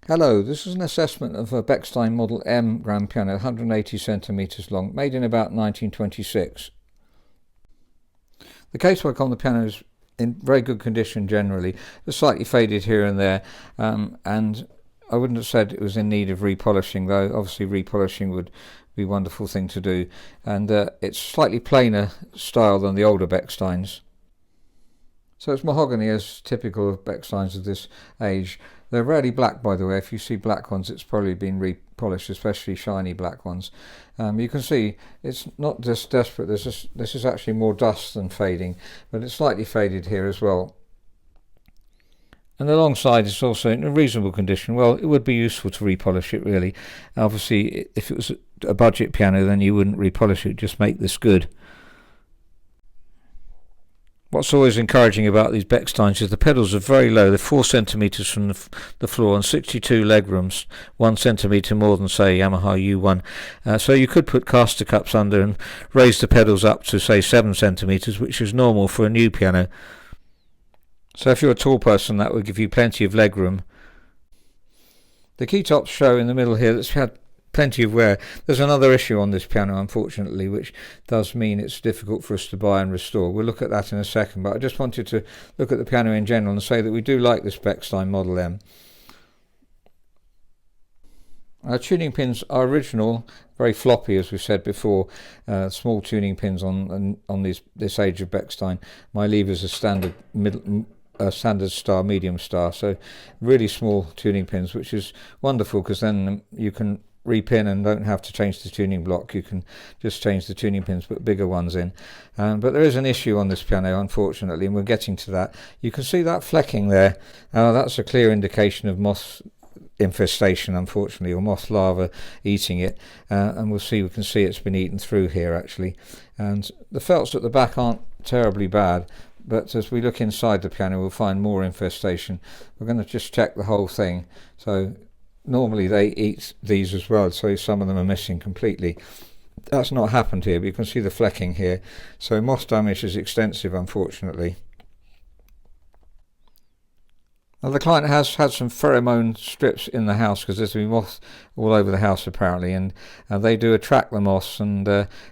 Hello, this is an assessment of a Bechstein Model M grand piano, 180 centimetres long, made in about 1926. The casework on the piano is in very good condition generally. It's slightly faded here and there, and I wouldn't have said it was in need of repolishing, though obviously repolishing would be a wonderful thing to do. And it's slightly plainer style than the older Bechsteins. So it's mahogany, as typical of Bechsteins of this age. They're rarely black, by the way. If you see black ones, it's probably been repolished, especially shiny black ones. You can see it's not just desperate. This is actually more dust than fading, but it's slightly faded here as well. And the long side is also in a reasonable condition. Well, it would be useful to repolish it, really. Obviously, if it was a budget piano, then you wouldn't repolish it, just make this good. What's always encouraging about these Bechsteins is the pedals are very low. They're 4 centimetres from the floor and 62 leg rooms, 1 centimetre more than, say, Yamaha U1. So you could put caster cups under and raise the pedals up to, say, 7 centimetres, which is normal for a new piano. So if you're a tall person, that would give you plenty of leg room. The key tops show in the middle here that's had plenty of wear. There's another issue on this piano, unfortunately, which does mean it's difficult for us to buy and restore. We'll look at that in a second, but I just wanted to look at the piano in general and say that we do like this Bechstein Model M. Our tuning pins are original, very floppy, as we said before. Small tuning pins on this age of Bechstein. My lever's a standard standard star, medium star, so really small tuning pins, which is wonderful because then you can repin and don't have to change the tuning block. You can just change the tuning pins, put bigger ones in. But there is an issue on this piano, unfortunately, and we're getting to that. You can see that flecking there. That's a clear indication of moth infestation, unfortunately, or moth larvae eating it. And we can see it's been eaten through here, actually. And the felts at the back aren't terribly bad, but as we look inside the piano, we'll find more infestation. We're going to just check the whole thing. So normally they eat these as well, so some of them are missing completely. That's not happened here, but you can see the flecking here. So moth damage is extensive, unfortunately. Now, the client has had some pheromone strips in the house because there's been moths all over the house apparently, and they do attract the moths, and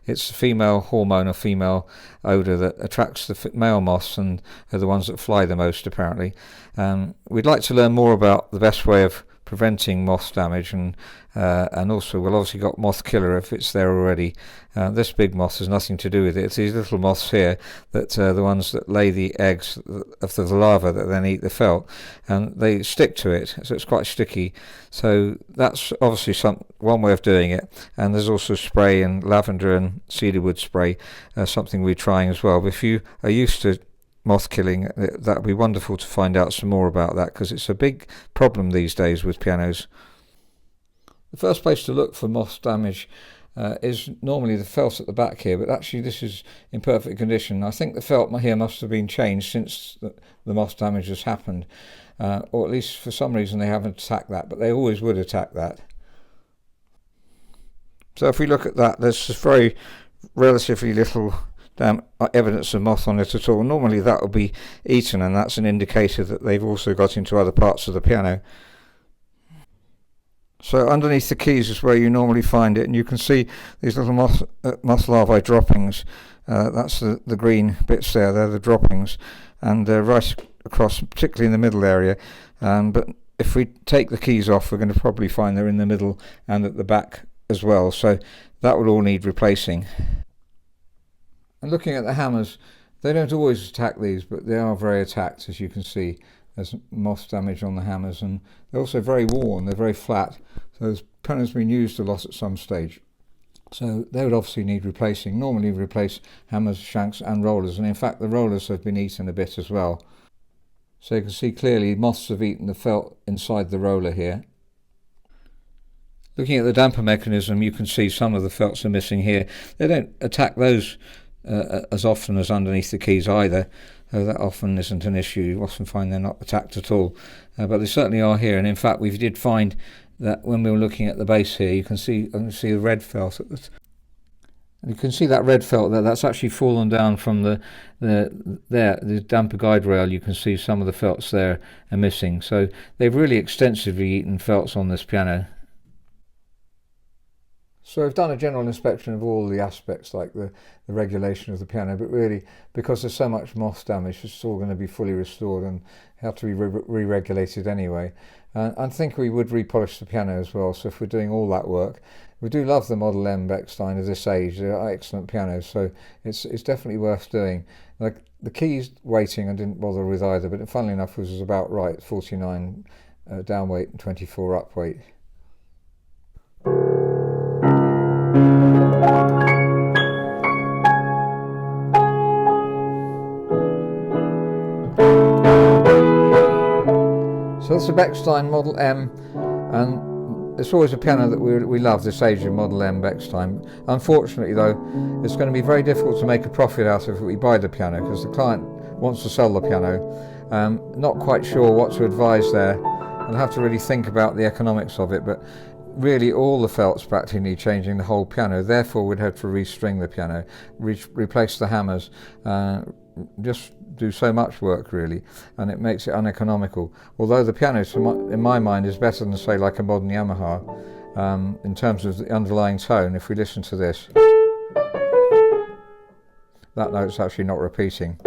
it's a female hormone or female odour that attracts the male moths, and are the ones that fly the most apparently. We'd like to learn more about the best way of preventing moth damage, and also we'll obviously got moth killer if it's there already. This big moth has nothing to do with it. It's these little moths here that are the ones that lay the eggs of the larvae that then eat the felt, and they stick to it, so it's quite sticky. So that's obviously one way of doing it. And there's also spray, and lavender and cedarwood spray, something we're trying as well. But if you are used to moth killing, that would be wonderful to find out some more about that, because it's a big problem these days with pianos. The first place to look for moth damage is normally the felt at the back here, but actually this is in perfect condition. I think the felt here must have been changed since the moth damage has happened, or at least for some reason they haven't attacked that, but they always would attack that. So if we look at that, there's very relatively little evidence of moth on it at all. Normally that will be eaten, and that's an indicator that they've also got into other parts of the piano. So underneath the keys is where you normally find it, and you can see these little moth larvae droppings. That's the green bits there, they're the droppings, and they're right across, particularly in the middle area. But if we take the keys off, we're going to probably find they're in the middle and at the back as well, so that will all need replacing. And looking at the hammers, they don't always attack these, but they are very attacked, as you can see. There's moth damage on the hammers, and they're also very worn, they're very flat, so this piano's been used a lot at some stage. So they would obviously need replacing. Normally we replace hammers, shanks and rollers, and in fact the rollers have been eaten a bit as well. So you can see clearly moths have eaten the felt inside the roller here. Looking at the damper mechanism, you can see some of the felts are missing here. They don't attack those as often as underneath the keys either. That often isn't an issue. You often find they're not attacked at all, but they certainly are here. And in fact, we did find that when we were looking at the base here, you can see the red felt And you can see that red felt there, that's actually fallen down from the damper guide rail. You can see some of the felts there are missing. So they've really extensively eaten felts on this piano. So I've done a general inspection of all the aspects, like the regulation of the piano, but really, because there's so much moth damage, it's all going to be fully restored and have to be re-regulated anyway. I think we would repolish the piano as well, so if we're doing all that work. We do love the Model M Bechstein of this age. They're excellent pianos, so it's definitely worth doing. Like the keys weighting I didn't bother with either, but funnily enough was about right, 49 down weight and 24 up weight. So that's the Bechstein Model M, and it's always a piano that we love, this age of Model M Bechstein. Unfortunately though, it's going to be very difficult to make a profit out of it if we buy the piano, because the client wants to sell the piano. Not quite sure what to advise there. I'll have to really think about the economics of it, but really all the felts practically need changing the whole piano. Therefore we'd have to restring the piano, replace the hammers, just do so much work really, and it makes it uneconomical. Although the piano, in my mind, is better than, say, like a modern Yamaha in terms of the underlying tone. If we listen to this, that note's actually not repeating.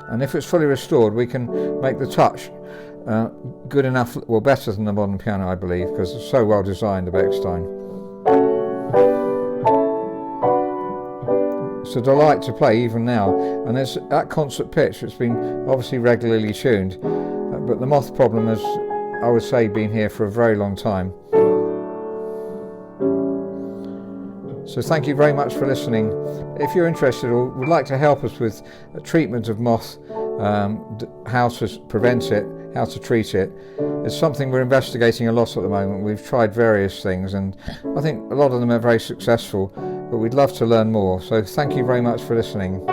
And if it's fully restored, we can make the touch good enough, well, better than the modern piano, I believe, because it's so well designed, the Bechstein. It's a delight to play even now, and it's at concert pitch. It's been obviously regularly tuned, but the moth problem has, I would say, been here for a very long time. So thank you very much for listening. If you're interested or would like to help us with treatment of moth, how to prevent it, how to treat it, it's something we're investigating a lot at the moment. We've tried various things and I think a lot of them are very successful, but we'd love to learn more. So thank you very much for listening.